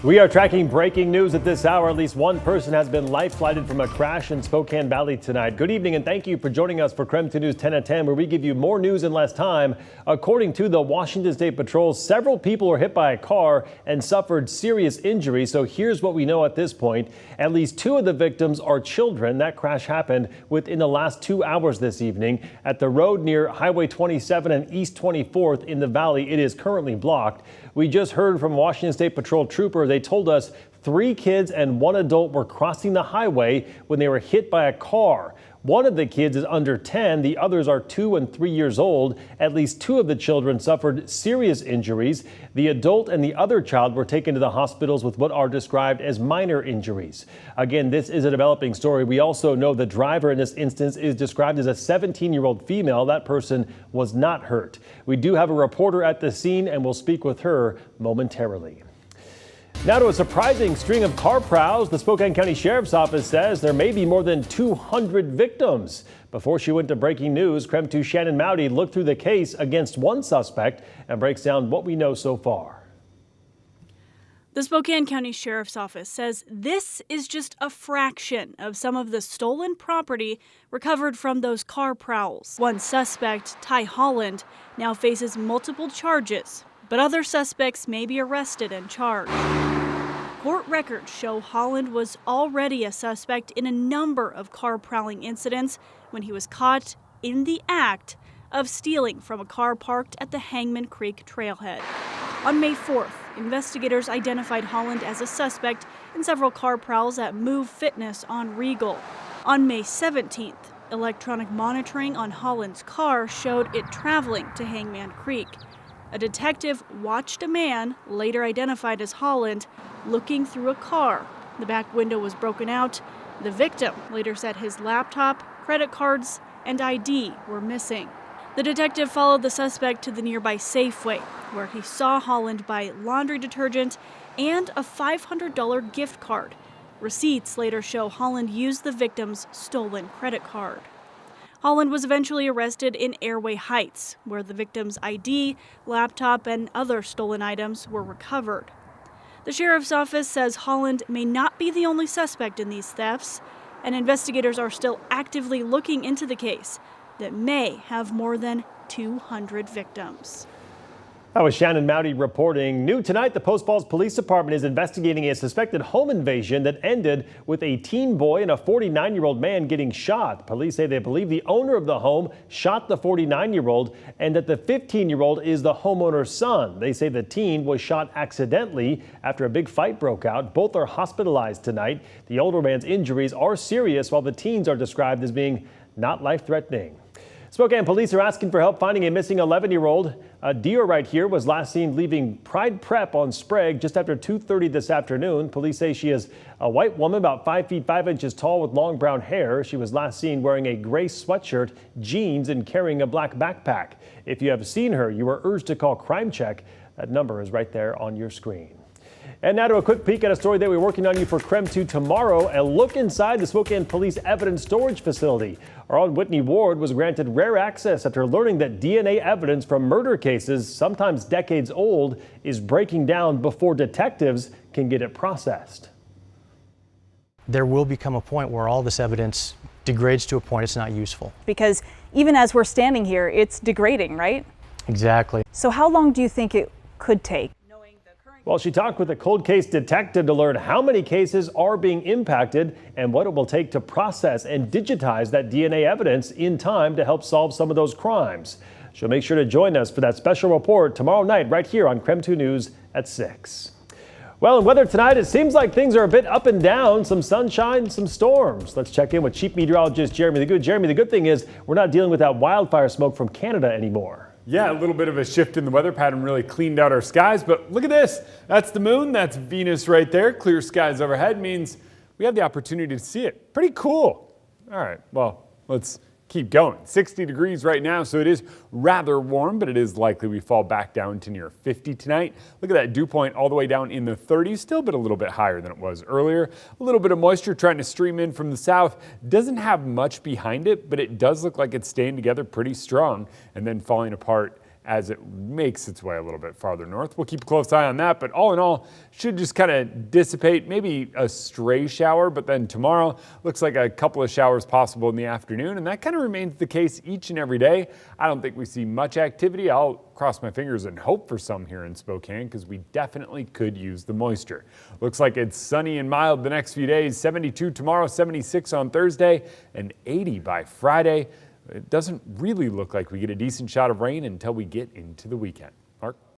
We are tracking breaking news at this hour. At least one person has been life-flighted from a crash in Spokane Valley tonight. Good evening and thank you for joining us for KREM 2 News 10 at 10, where we give you more news in less time. According to the Washington State Patrol, several people were hit by a car and suffered serious injuries. So here's what we know at this point. At least two of the victims are children. That crash happened within the last 2 hours this evening at the road near Highway 27 and East 24th in the valley. It is currently blocked. We just heard from Washington State Patrol trooper. They told us 3 kids and 1 adult were crossing the highway when they were hit by a car. One of the kids is under 10. The others are 2 and 3 years old. At least 2 of the children suffered serious injuries. The adult and the other child were taken to the hospitals with what are described as minor injuries. Again, this is a developing story. We also know the driver in this instance is described as a 17-year-old female. That person was not hurt. We do have a reporter at the scene and we'll speak with her momentarily. Now to a surprising string of car prowls. The Spokane County Sheriff's Office says there may be more than 200 victims. Before she went to breaking news, KREM 2 Shannon Mowdy looked through the case against one suspect and breaks down what we know so far. The Spokane County Sheriff's Office says this is just a fraction of some of the stolen property recovered from those car prowls. One suspect, Ty Holland, now faces multiple charges, but other suspects may be arrested and charged. Court records show Holland was already a suspect in a number of car prowling incidents when he was caught in the act of stealing from a car parked at the Hangman Creek trailhead. On May 4th, investigators identified Holland as a suspect in several car prowls at Move Fitness on Regal. On May 17th, electronic monitoring on Holland's car showed it traveling to Hangman Creek. A detective watched a man, later identified as Holland, looking through a car. The back window was broken out. The victim later said his laptop, credit cards, and ID were missing. The detective followed the suspect to the nearby Safeway, where he saw Holland buy laundry detergent and a $500 gift card. Receipts later show Holland used the victim's stolen credit card. Holland was eventually arrested in Airway Heights, where the victim's ID, laptop, and other stolen items were recovered. The sheriff's office says Holland may not be the only suspect in these thefts, and investigators are still actively looking into the case that may have more than 200 victims. That was Shannon Mowdy reporting. New tonight, the Post Falls Police Department is investigating a suspected home invasion that ended with a teen boy and a 49-year-old man getting shot. Police say they believe the owner of the home shot the 49-year-old and that the 15-year-old is the homeowner's son. They say the teen was shot accidentally after a big fight broke out. Both are hospitalized tonight. The older man's injuries are serious, while the teens are described as being not life-threatening. Spokane police are asking for help finding a missing 11-year-old. A deer right here was last seen leaving Pride Prep on Sprague just after 2:30 this afternoon. Police say she is a white woman about 5 feet 5 inches tall with long brown hair. She was last seen wearing a gray sweatshirt, jeans, and carrying a black backpack. If you have seen her, you are urged to call Crime Check. That number is right there on your screen. And now to a quick peek at a story that we're working on you for KREM 2 tomorrow. A look inside the Spokane Police Evidence Storage Facility. Our own Whitney Ward was granted rare access after learning that DNA evidence from murder cases, sometimes decades old, is breaking down before detectives can get it processed. There will become a point where all this evidence degrades to a point it's not useful. Because even as we're standing here, it's degrading, right? Exactly. So how long do you think it could take? Well, she talked with a cold case detective to learn how many cases are being impacted and what it will take to process and digitize that DNA evidence in time to help solve some of those crimes. She'll make sure to join us for that special report tomorrow night right here on KREM 2 News at 6. Well, in weather tonight, it seems like things are a bit up and down. Some sunshine, some storms. Let's check in with Chief Meteorologist Jeremy the Good. Jeremy, the good thing is we're not dealing with that wildfire smoke from Canada anymore. Yeah, a little bit of a shift in the weather pattern really cleaned out our skies, but look at this. That's the moon, that's Venus right there. Clear skies overhead means we have the opportunity to see it. Pretty cool. All right, well, let's keep going. 60 degrees right now, so it is rather warm, but it is likely we fall back down to near 50 tonight. Look at that dew point all the way down in the 30s, still but a little bit higher than it was earlier. A little bit of moisture trying to stream in from the south. Doesn't have much behind it, but it does look like it's staying together pretty strong and then falling apart as it makes its way a little bit farther north. We'll keep a close eye on that, but all in all, should just kind of dissipate, maybe a stray shower, but then tomorrow looks like a couple of showers possible in the afternoon, and that kind of remains the case each and every day. I don't think we see much activity. I'll cross my fingers and hope for some here in Spokane because we definitely could use the moisture. Looks like it's sunny and mild the next few days, 72 tomorrow, 76 on Thursday, and 80 by Friday. It doesn't really look like we get a decent shot of rain until we get into the weekend. Mark?